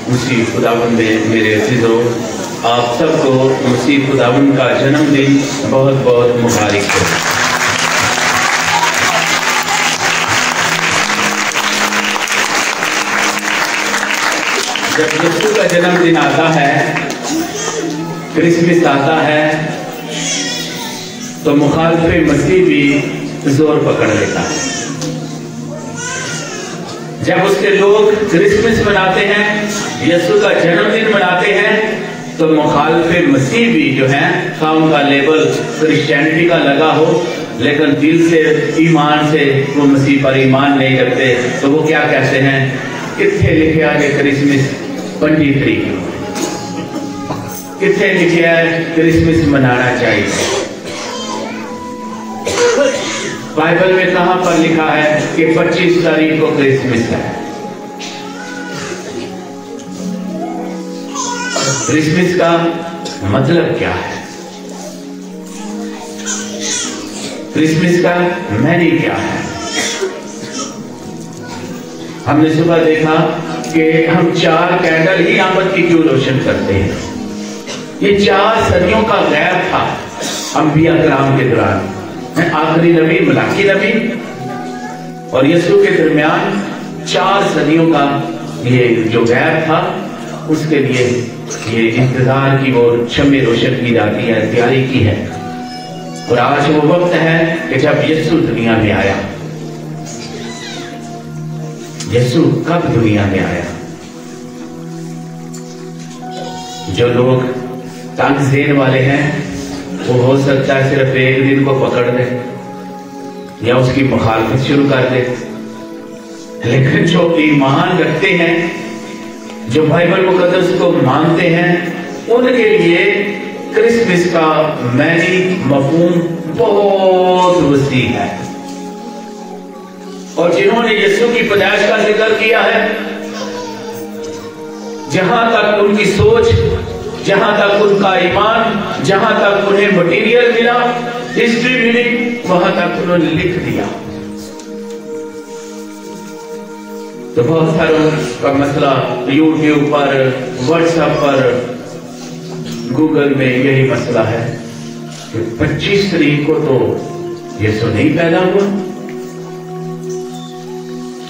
مسیح خداوند میں میرے عزیزو، آپ سب کو مسیح خداوند کا جنم دن بہت بہت مبارک ہو۔ جب یسوع کا جنم دن آتا ہے، کرسمس آتا ہے، تو مخالف مسیح بھی زور پکڑ لیتا ہے۔ جب اس کے لوگ کرسمس مناتے ہیں، یسوع کا جنم دن مناتے ہیں، تو مخالف مسیح بھی جو ہیں، خواہ ان کا لیبل کرسچینٹی کا لگا ہو لیکن دل سے ایمان سے وہ مسیح پر ایمان نہیں رکھتے، تو وہ کیا کہتے ہیں؟ کتنے لکھے آگے کرسمس 23، کتنے لکھے ہے کرسمس منانا چاہیے؟ بائبل میں کہاں پر لکھا ہے کہ 25 تاریخ کو کرسمس ہے؟ کرسمس کا مطلب کیا ہے؟ کرسمس کا معنی کیا ہے؟ ہم نے صبح دیکھا کہ ہم 4 کینڈل ہی آمد کی کیوں روشن کرتے ہیں؟ یہ 4 صدیوں کا غیب تھا انبیاء کرام کے دوران۔ آخری نبی ملاکی نبی اور یسوع کے درمیان 4 صدیوں کا یہ جو غیب تھا، اس کے لیے یہ انتظار کی وہ شمع روشن کی جاتی ہے، تیاری کی ہے۔ اور آج وہ وقت ہے کہ جب یسوع دنیا میں آیا۔ یسوع کب دنیا میں آیا؟ جو لوگ تنگ ذہن والے ہیں، وہ ہو سکتا ہے صرف ایک دن کو پکڑ دے یا اس کی مخالفت شروع کر دے، لیکن جو ایمان رکھتے ہیں، جو بائبل مقدس کو مانتے ہیں، ان کے لیے کرسمس کا معنی مفہوم بہت وسیع ہے۔ اور جنہوں نے یسوع کی پیدائش کا ذکر کیا ہے، جہاں تک ان کی سوچ، جہاں تک ان کا ایمان، جہاں تک انہیں مٹیریل ملا، ہسٹری ملی، وہاں تک انہوں نے لکھ دیا۔ تو بہت ساروں کا مسئلہ یوٹیوب پر، واٹس ایپ پر، گوگل میں یہی مسئلہ ہے کہ 25 تاریخ کو تو یسوع نہیں پیدا ہوا۔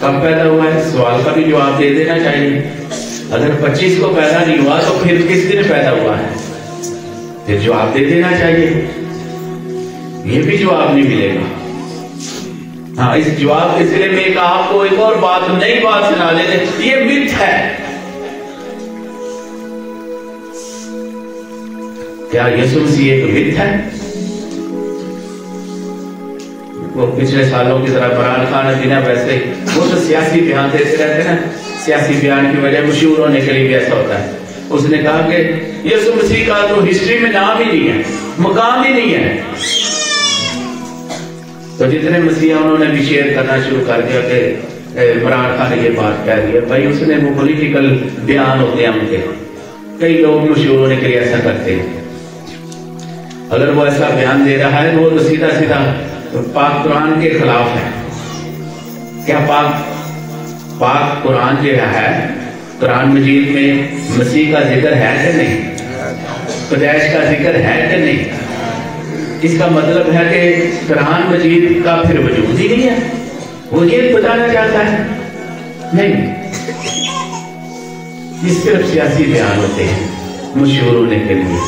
کب پیدا ہوا ہے؟ سوال کا بھی جواب دے دینا چاہیے۔ اگر 25 کو پیدا نہیں ہوا تو پھر کس دن پیدا ہوا ہے؟ پھر جواب دے دینا چاہیے۔ یہ بھی جواب نہیں ملے گا۔ ہاں، اس جواب کے سلسلے میں آپ کو ایک اور بات، نئی بات سنا دیتے، یہ مت ہے۔ کیا یسوع مسیح ایک مت ہے؟ وہ پچھلے سالوں کی طرح عمران خان ادینہ ویسے وہ تو سیاسی بیان دیتے رہتے ہیں، سیاسی بیان کی وجہ مشہور ہونے کے لیے بھی ایسا ہوتا ہے۔ اس نے کہا کہ یسوع مسیح کا تو ہسٹری میں نام ہی نہیں ہے، مقام ہی نہیں ہے۔ تو جتنے مسیح انہوں نے بھی شیئر کرنا شروع کر دیا کہ عمران خان نے یہ بات کہہ دی ہے۔ بھائی اس نے وہ پولیٹیکل بیان ہوتے ہیں ان کے، کئی لوگ مشہور ہونے کے لیے ایسا کرتے ہیں۔ اگر وہ ایسا بیان دے رہا ہے وہ تو سیدھا سیدھا پاک قرآن کے خلاف ہے۔ کیا پاک قرآن جو ہے، قرآن مجید میں مسیح کا ذکر ہے کہ نہیں؟ پیدائش کا ذکر ہے کہ نہیں؟ اس کا مطلب ہے کہ قرآن مجید کا پھر وجود ہی نہیں ہے۔ وہ یہ بتانا چاہتا ہے نہیں، یہ صرف سیاسی بیان ہوتے ہیں مشہور ہونے کے لیے۔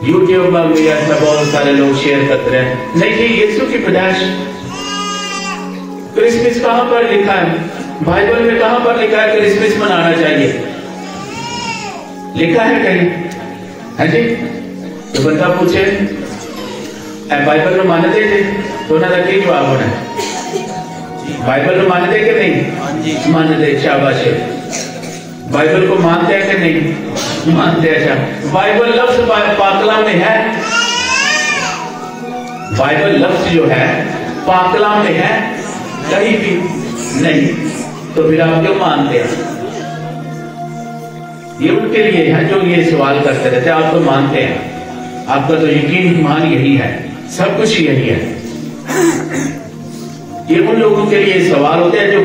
یوٹیوب پر بھی ایسا بہت سارے لوگ شیئر کرتے ہیں، نہیں یسوع کی پیدائش۔ کرسمس کہاں پر لکھا ہے؟ بائبل میں کہاں پر لکھا ہے کرسمس منانا چاہیے؟ لکھا ہے کہیں؟ ہے جی؟ تو بندہ پوچھے بائبل میں مانتے تھے تو انہوں نے کی جواب ہونا ہے؟ بائبل میں مانتے کہ نہیں؟ مانتے، شاباش۔ بائبل کو مانتے ہیں کہ نہیں؟ مانتے ہیں۔ بائبل لفظ پاکلام میں ہے؟ بائبل لفظ جو ہے پاکلام میں ہے؟ کہیں بھی نہیں۔ تو پھر آپ کیوں مانتے ہیں؟ یہ ان کے لیے ہے جو یہ سوال کرتے رہتے ہیں۔ آپ تو مانتے ہیں، آپ کا تو یقین ایمان یہی ہے، سب کچھ یہی ہے۔ یہ ان لوگوں کے لیے سوال ہوتے ہیں جو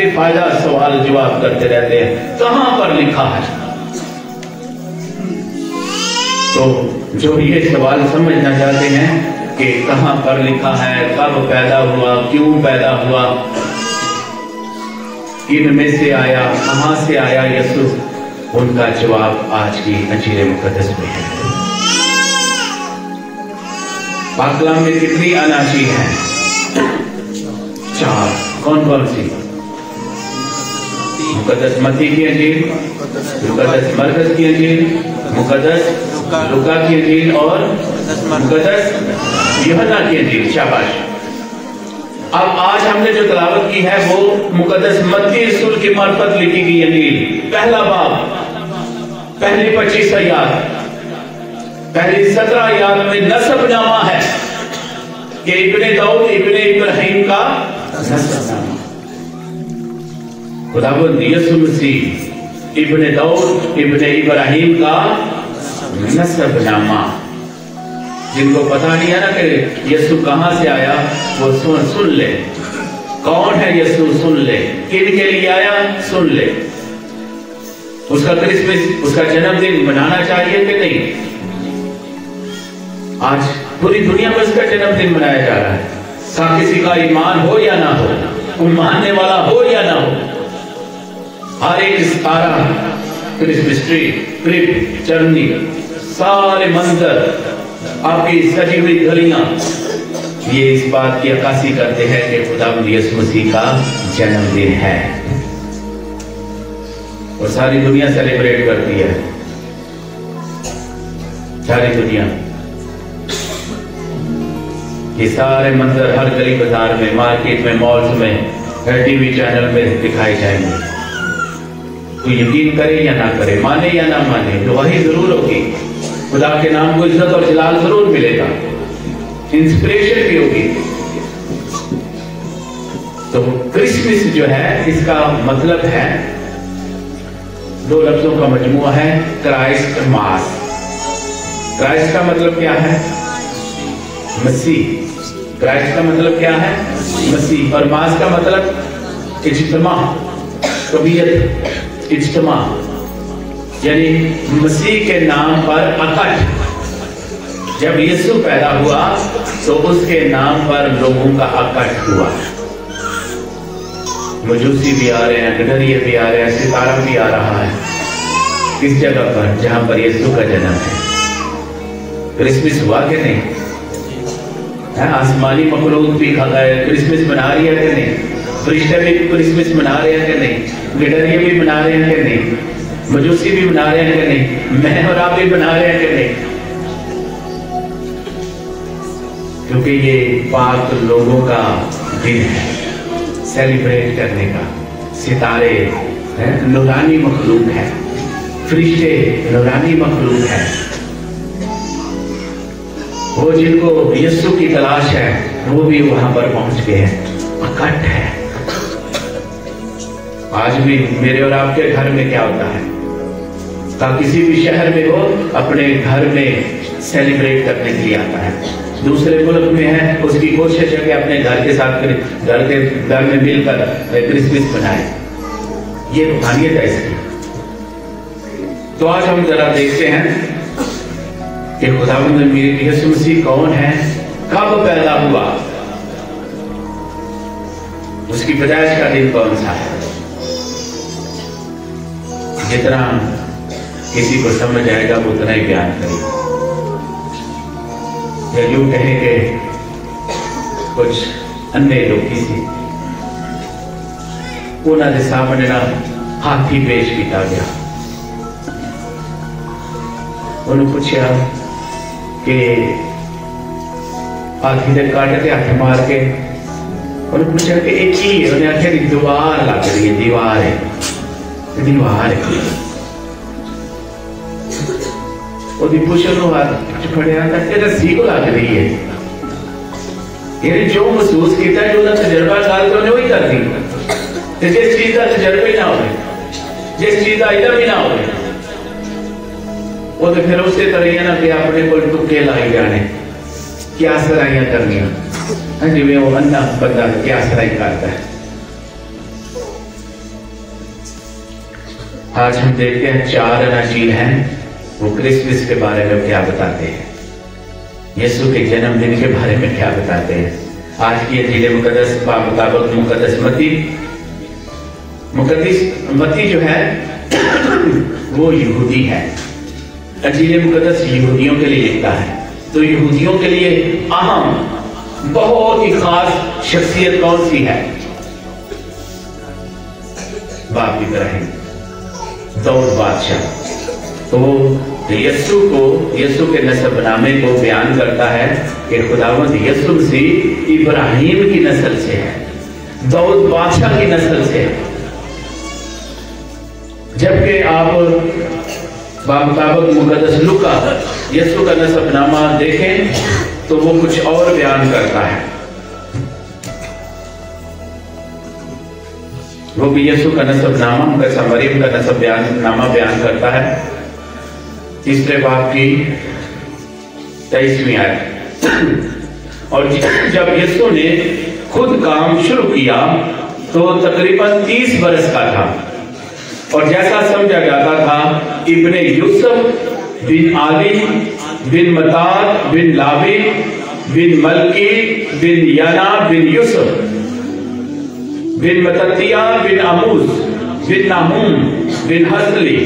بے فائدہ سوال جواب کرتے رہتے ہیں، کہاں پر لکھا ہے؟ تو جو یہ سوال سمجھنا چاہتے ہیں کہ کہاں پر لکھا ہے، کب پیدا ہوا، کیوں پیدا ہوا، کن میں سے آیا، کہاں سے آیا یسوع، ان کا جواب آج کی انجیل مقدس میں ہے۔ پاک کلام میں کتنی اناجیل ہیں؟ 4۔ کون کون سی؟ مقدس متی کی انجیل، مقدس مرکز کی انجیل، مقدس لوکا کی انجیل اور مقدس یوحنا کی انجیل۔ شاباش۔ اب آج ہم نے جو تلاوت کی ہے وہ مقدس متی رسول کی معرفت لکھی گئی انجیل، پہلا باب، پہلی 25 آیات، پہلی 17 آیات میں نسب نامہ ہے کہ ابن داؤد ابن ابراہیم کا نسب نامہ۔ خداوند یسوع مسیح ابن داؤد ابن ابراہیم کا نسب نامہ۔ جن کو پتہ نہیں ہے نا کہ یسوع کہاں سے آیا، وہ سن لے، کون ہے یسوع سن لے، کن کے لیے آیا سن لے۔ اس کا کرسمس، اس کا جنم دن منانا چاہیے کہ نہیں؟ آج پوری دنیا میں اس کا جنم دن منایا جا رہا ہے، کسی کا ایمان ہو یا نہ ہو، وہ ماننے والا ہو یا نہ ہو، ہر ایک ستارہ، کرسمس ٹری، کرپ، چرنی، سارے منظر، آپ کی سجی ہوئی گلیاں، یہ اس بات کی عکاسی کرتے ہیں کہ خداوند یسوع مسیح کا جنم دن ہے، اور ساری دنیا سیلیبریٹ کرتی ہے، ساری دنیا۔ یہ سارے منظر ہر گلی بازار میں، مارکیٹ میں، مالز میں، ٹی وی چینل میں دکھائے جائیں گے۔ تو یقین کرے یا نہ کرے، مانے یا نہ مانے، گواہی ضرور ہوگی، خدا کے نام کو عزت اور جلال ضرور ملے گا، انسپریشن بھی ہوگی۔ تو کرسمس جو ہے اس کا مطلب ہے، 2 لفظوں کا مجموعہ ہے، کرائسٹ ماس۔ کرائسٹ کا مطلب کیا ہے؟ مسیح۔ کرائسٹ کا مطلب کیا ہے؟ مسیح۔ اور ماس کا مطلب اجتماع، کبیت، اجتماع، یعنی مسیح کے نام پر اکٹھ۔ جب یسوع پیدا ہوا تو اس کے نام پر لوگوں کا اکٹھ ہوا۔ مجوسی بھی آ رہے ہیں، گڈریے بھی آ رہے ہیں، ستارہ بھی آ رہا ہے، کس جگہ پر؟ جہاں پر یسوع کا جنم ہے۔ کرسمس ہوا کہ نہیں؟ آسمانی مخلوق بھی کرسمس منا رہی ہے کہ نہیں؟ فرشتے بھی کرسمس منا رہے ہیں کہ نہیں؟ گڈریے بھی منا رہے ہیں کہ نہیں؟ مجوسی بھی منا رہے ہیں کہ نہیں؟ میں اور آپ بھی منا رہے ہیں کہ نہیں؟ کیونکہ یہ پاک لوگوں کا دن ہے، سیلیبریٹ کرنے کا۔ ستارے نورانی مخلوق ہے، فرشتے نورانی مخلوق ہے، وہ جن کو یسوع کی تلاش ہے وہ بھی وہاں پر پہنچ گئے ہیں، اکٹھ ہے۔ آج بھی میرے اور آپ کے گھر میں کیا ہوتا ہے؟ کسی بھی شہر میں ہو، اپنے گھر میں سیلیبریٹ کرنے کے لیے آتا ہے۔ دوسرے ملک میں ہے، اس کی کوشش ہے کہ اپنے گھر کے ساتھ گھر میں مل کر کرسمس منائے۔ یہ روحانیت ہے اس کی۔ تو آج ہم ذرا دیکھتے ہیں کہ خداوند یسوع مسیح کون ہے، کب پیدا ہوا، اس کی پیدائش کا دن کون سا ہے۔ جتنا کسی کو سمجھ آئے گا اتنا ہی بیان کرے گا۔ یا یوں کہیں کہ کچھ انے لوگ سی انہوں نے سامنے ہاتھی پیش کیا گیا، انہوں پوچھا کہ ہاتھی دے کاٹے تے ہاتھ مار کے انہوں پوچھا کہ ایک ہی ہے، انہیں آخیا دیوار لگ رہی ہے، دیوار ہے، دیوار ہے۔ وہ دی پوچھن نو ہاتھ پھڑیا تھا کہ رسی کو لگ رہی ہے، یعنی جو محسوس کیتا ہے، جو انہوں نے تجربہ کر کے انہیں وہی کر دی۔ جس چیز کا تجربہ ہی نہ ہوئے، جس چیز کا علم ہی نہ ہوئے، وہ تو پھر اسی طرح یہ نہ کہ اپنے کو ٹکے لائی جانے، کیا سرائیاں کرنی، جی میں وہ انا بندہ کیا سرائی کرتا ہے۔ آج ہم دیکھتے ہیں 4 اناجیل ہیں، وہ کرسمس کے بارے میں کیا بتاتے ہیں، یسوع کے جنم دن کے بارے میں کیا بتاتے ہیں۔ آج کی انجیل مقدس مطابق مقدس متی جو ہے وہ یہودی ہے، انجیل مقدس یہودیوں کے لیے لکھتا ہے، تو یہودیوں کے لیے اہم بہت ہی خاص شخصیت کون سی ہے؟ باپ ابراہیم، داؤد بادشاہ۔ تو یسوع کے نسب نامے کو بیان کرتا ہے کہ خداوند یسوع مسیح ابراہیم کی نسل سے ہے، داؤد بادشاہ کی نسل سے ہے، جبکہ آپ بمطابق مقدس لوکا یسوع کا نسب نامہ دیکھیں تو وہ کچھ اور بیان کرتا ہے۔ وہ بھی یسوع کا نسب نامہ مقدسہ مریم کا نسب نامہ بیان کرتا ہے، 3 باب کی 23ویں آیت۔ اور جب یسوع نے خود کام شروع کیا تو تقریباً 30 برس کا تھا، اور جیسا سمجھا جاتا تھا ابن یوسف بن علی بن متات بن لاوی بن ملکی بن یانا بن یوسف بن متتیہ بن عموس بن ناہوم بن حسلی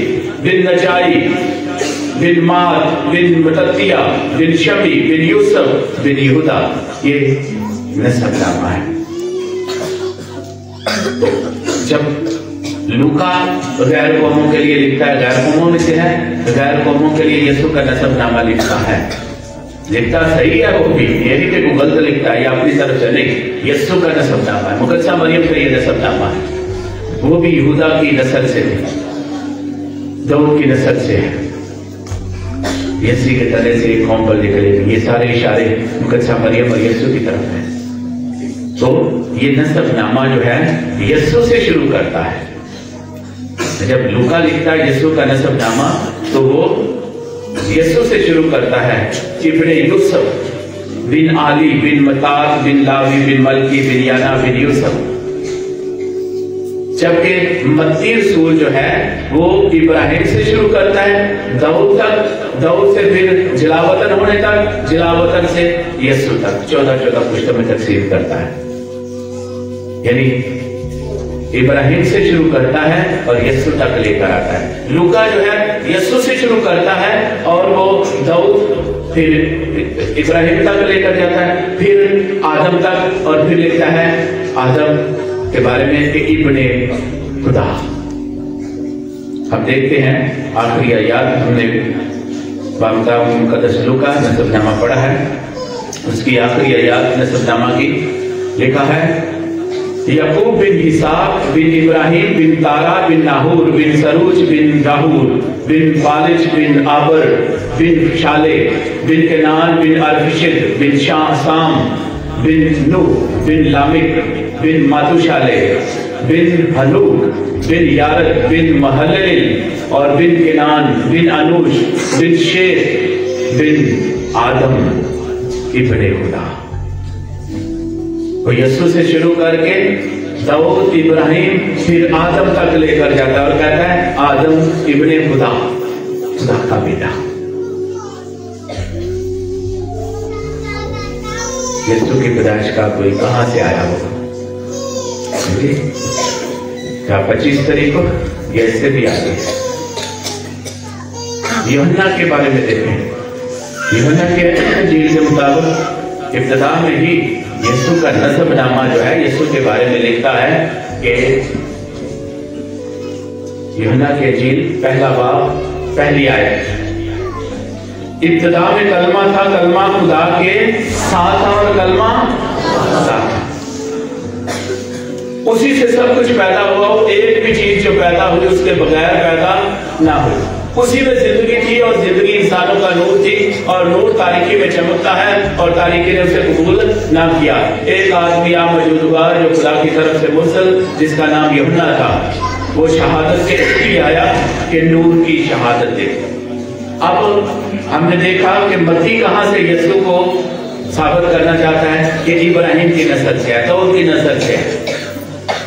بن نجائی بن مات بن متتیہ بن شمی بن یوسف بن یہودا، یہ نسب نامہ ہے۔ جب لوکا غیر قوموں کے لیے لکھتا ہے، غیر قوموں میں سے ہے، غیر قوموں کے لیے یسوع کا نسب نامہ لکھتا ہے، لکھتا صحیح ہے، وہ بھی یہ نہیں کہ وہ غلط لکھتا ہے یا اپنی طرف سے نہیں، یسوع کا نسب نامہ ہے، مقدسہ مریم کا یہ نسب نامہ ہے، وہ بھی یہودا کی نسل سے ہے، داؤد کی نسل سے ہے، یسی کے تلے سے ایک قوم پر نکلے گی، یہ سارے اشارے مقدسہ مریم اور یسوع کی طرف ہیں۔ تو یہ نسب نامہ جو ہے یسوع سے شروع کرتا ہے۔ جب لوکا لکھتا ہے یسوع کا نسب نامہ تو وہ یسوع سے شروع کرتا ہے، ابن یوسف بن علی بن متات بن لاوی بن ملکی بن یانا بن یوسف، جبکہ متی رسول جو ہے وہ ابراہیم سے شروع کرتا ہے داؤد تک، داؤد سے پھر جلاوطن ہونے تک، جلاوطن سے یسوع تک 14 پشتوں میں تقسیم کرتا ہے، یعنی ابراہیم سے شروع کرتا ہے اور یسوع تک لے کر آتا ہے۔ لوکا جو ہے یسوع سے شروع کرتا ہے اور وہ داؤد پھر ابراہیم تک لے کر جاتا ہے، پھر آدم تک، اور پھر لکھتا ہے آدم کے بارے میں کہ ابن خدا۔ ہم دیکھتے ہیں آخری آیات، ہم نے بمطابق مقدس لوکا نسب نامہ پڑھا ہے، اس کی آخری آیات نسب نامہ کی لکھا ہے، یعقوب بن اسحاق بن ابراہیم بن تارا بن ناہور بن سروج بن راہور بن فالج بن آبر بن شالے بن کنان بن ارفشد بن سام بن نوح بن لامک بن ماتوشالے بن ہنوک بن یارد بن محلل اور بن کنان بن انوش بن شیخ بن آدم ابن خدا۔ وہ یسوع سے شروع کر کے داؤد، ابراہیم، پھر آدم تک لے کر جاتا ہے اور کہتا ہے آدم ابن خدا، خدا کا بیٹا۔ یسوع کی پیدائش کا کوئی کہاں سے آیا ہوگا؟ کیا 25 تاریخ کو یا اس سے بھی آگے؟ یوحنا کے بارے میں دیکھیں، یوحنا کے انجیل کے مطابق ابتدا میں ہی یسوع کا نسب نامہ جو ہے یسوع کے بارے میں لکھتا ہے کہ یوحنا کے انجیل پہلا باب پہلی آیت، ابتدا میں کلمہ تھا، کلمہ خدا کے ساتھ تھا اور کلمہ خدا تھا، اسی سے سب کچھ پیدا ہوا، ایک بھی چیز جو پیدا ہوئی اس کے بغیر پیدا نہ ہوئی، اسی میں زندگی تھی اور زندگی انسانوں کا نور تھی، اور نور تاریکی میں چمکتا ہے اور تاریکی نے اسے قبول نہ کیا۔ ایک آدمی موجود ہوا جو خدا کی طرف سے مرسل، جس کا نام یوحنا تھا، وہ شہادت کے لیے آیا کہ نور کی شہادت دے۔ اب ہم نے دیکھا کہ متی کہاں سے یسوع کو ثابت کرنا چاہتا ہے کہ ابراہیم کی نسل سے ہے، داؤد کی نسل سے ہے،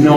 9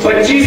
25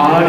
8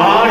8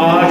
8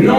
9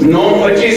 25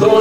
2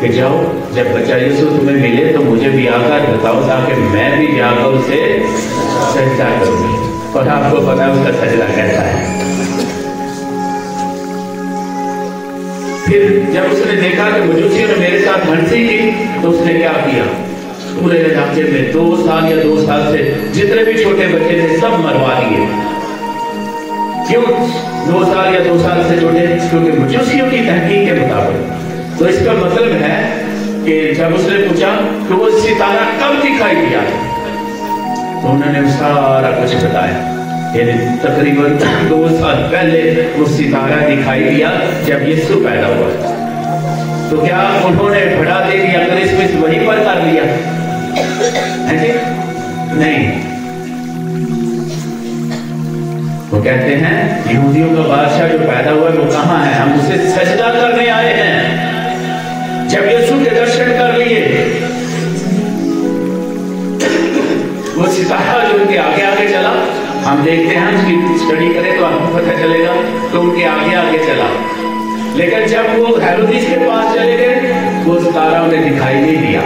کہ جاؤ جب بچہ یسوع تمہیں ملے تو مجھے بھی آ کر بتاؤ تاکہ میں بھی جا کر اسے سجدہ کروں. اور آپ کو پتا ہے اس کا سجدہ کیسا ہے. پھر جب اس نے دیکھا کہ مجوسیوں نے میرے ساتھ ہنسی کی تو اس نے کیا کیا؟ پورے علاقے میں 2 سال یا 2 سال سے جتنے بھی چھوٹے بچے تھے سب مروا دیے. کیوں 2 سال یا 2 سال سے چھوٹے؟ کیونکہ مجوسیوں کی تحقیق کے مطابق. تو اس کا مطلب ہے کہ جب اس نے پوچھا کہ وہ ستارہ کب دکھائی دیا تو انہوں نے سارا کچھ بتایا. یعنی تقریباً 2 سال پہلے وہ ستارہ دکھائی دیا جب یسوع پیدا ہوا. تو کیا انہوں نے بڑھا دے دیا کرسمس وہیں پر کر لیا؟ نہیں. وہ کہتے ہیں یہودیوں کا بادشاہ جو پیدا ہوا ہے وہ کہاں ہے؟ ہم اسے سجدہ کرنے آئے ہیں. جب یسوع کے درشن کر لیے وہ ستارہ جو ان کے آگے آگے چلا. ہم دیکھتے ہیں اس کی اسٹڈی کریں تو آپ کو پتہ چلے گا تو ان کے آگے آگے چلا. لیکن جب وہ ہیرودیس کے پاس چلے گئے وہ ستارہ انہیں دکھائی نہیں دیا.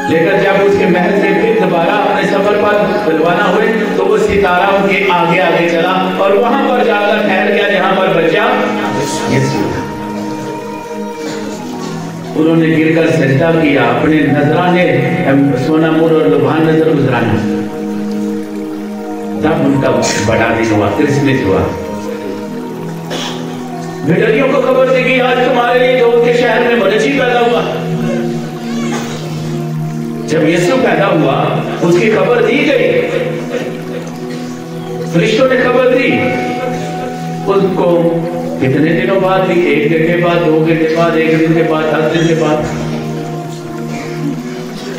لیکن جب اس کے محل سے پھر دوبارہ اپنے سفر پر روانہ ہوئے تو وہ ستارہ ان کے آگے آگے چلا اور وہاں پر جا کر ٹھہر گیا جہاں پر بچہ یسوع. انہوں نے گر کر سجدہ کیا. اپنے نذرانے سونا مور اور لبھان نظر گزرانا. تب ان کا بڑا دن ہوا، کرسمس ہوا. بھیڑیوں کو خبر دی کہ آج تمہارے لیے دور کے شہر میں منجی پیدا ہوا. جب یسوع پیدا ہوا اس کی خبر دی گئی. فرشتوں نے خبر دی اس کو. کتنے دنوں بعد بھی؟ 1 گھنٹے بعد، 2 گھنٹے بعد، 1 دن کے بعد، 10 دن کے بعد،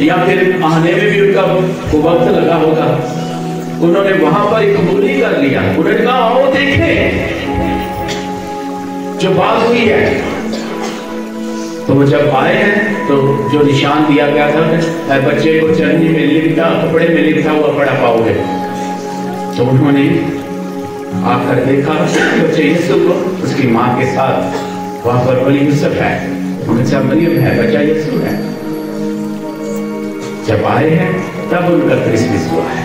یا پھر آنے میں بھی ان کا وقت لگا ہوگا. انہوں نے وہاں پر ایک قبولی کر لیا. انہوں نے کہا آؤ دیکھیں جو بات ہوئی ہے. تو وہ جب آئے ہیں تو جو نشان دیا گیا تھا بچے کو چرنی میں لپٹا، کپڑے میں لپٹا ہوا پڑا پاؤ گے. تو انہوں نے آ کر دیکھا بچے یسوع کو اس کی ماں کے ساتھ. وہاں پر ولی یوسف ہے، ان سے مریم ہے، بچہ یسوع ہے. جب آئے ہیں تب ان کا کرسمس ہوا ہے.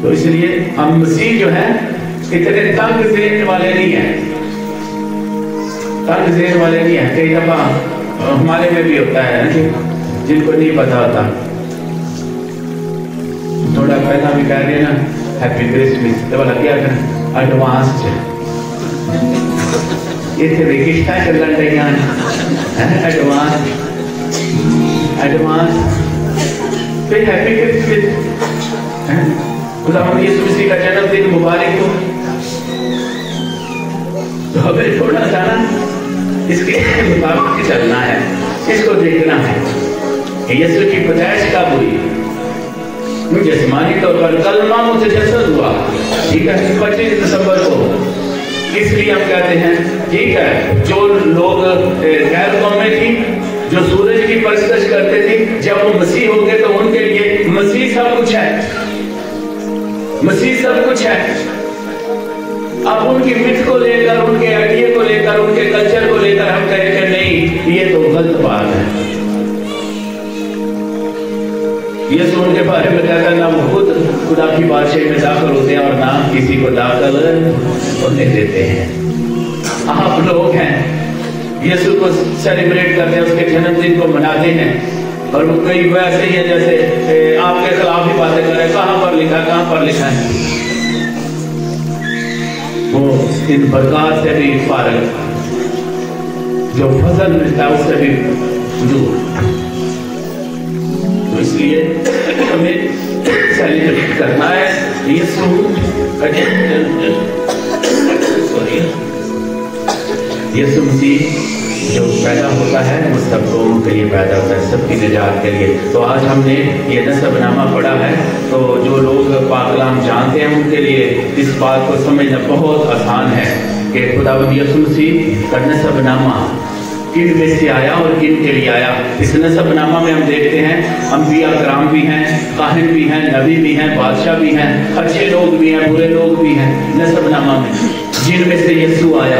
تو اس لیے ہم مسیح جو ہے اتنے تنگ ذہن والے نہیں ہیں. تنگ ذہن والے نہیں ہیں. کئی دفعہ ہمارے میں بھی ہوتا ہے جن کو نہیں پتا ہوتا. تھوڑا پہلا بھی کہہ رہے نا ہیپی کرسمس تو والا کیا کریں ایڈوانس یہ تھے کشتہ چلن رہی ایڈوانس پھر ہیپی کرسمس خداوند یسوع مسیح کا جنم دن مبارک ہو. تو ہمیں تھوڑا سا اس کے مطابق چلنا ہے، اس کو دیکھنا ہے کہ یسوع کی پیدائش کب ہوئی. جسمانی طور پر کلمہ متجسد ہوا، ٹھیک ہے، 25 دسمبر کو. اس لیے ہم کہتے ہیں ٹھیک ہے جو لوگ غیر قوم میں تھی جو سورج کی پرستش کرتے تھے جب وہ مسیح ہو گئے تو ان کے لیے مسیح سب کچھ ہے. مسیح سب کچھ ہے. اب ان کی مت کو لے کر، ان کے آئیڈیا کو لے کر، ان کے کلچر کو لے کر ہم کہیں کہ نہیں یہ تو غلط بات ہے. یہ سن کے بارے میں کہتا ہے نہ وہ خود خدا کی بادشاہی میں داخل ہوتے ہیں اور نہ کسی کو داخل ہونے دیتے ہیں. آپ لوگ ہیں یسوع کو سیلیبریٹ کرتے ہیں، اس کے جنم دن کو مناتے ہیں اور وہ کئی ویسے ہی ہے جیسے آپ کے خلاف ہی باتیں کریں. کہاں پر لکھا، کہاں پر لکھا ہے؟ وہ ان برکات سے بھی فارغ، جو فضل ملتا ہے اس سے بھی دور. تو اس لیے ہمیں سیلیبریٹ کرنا ہے یسوع مسیح جو پیدا ہوتا ہے وہ سب قوموں کے لیے پیدا ہوتا ہے، سب کی نجات کے لیے. تو آج ہم نے یہ نسب نامہ پڑھا ہے تو جو لوگ پاک کلام جانتے ہیں ان کے لیے اس بات کو سمجھنا بہت آسان ہے کہ خداوند یسوع مسیح کا نسب نامہ کن میں سے آیا اور کن کے لیے آیا. اس نسب نامہ میں ہم دیکھتے ہیں انبیاء کرام بھی ہیں، کاہن بھی ہیں، نبی بھی ہیں، بادشاہ بھی ہیں، اچھے لوگ بھی ہیں، برے لوگ بھی ہیں نسب نامہ میں، جن میں سے یسوع آیا.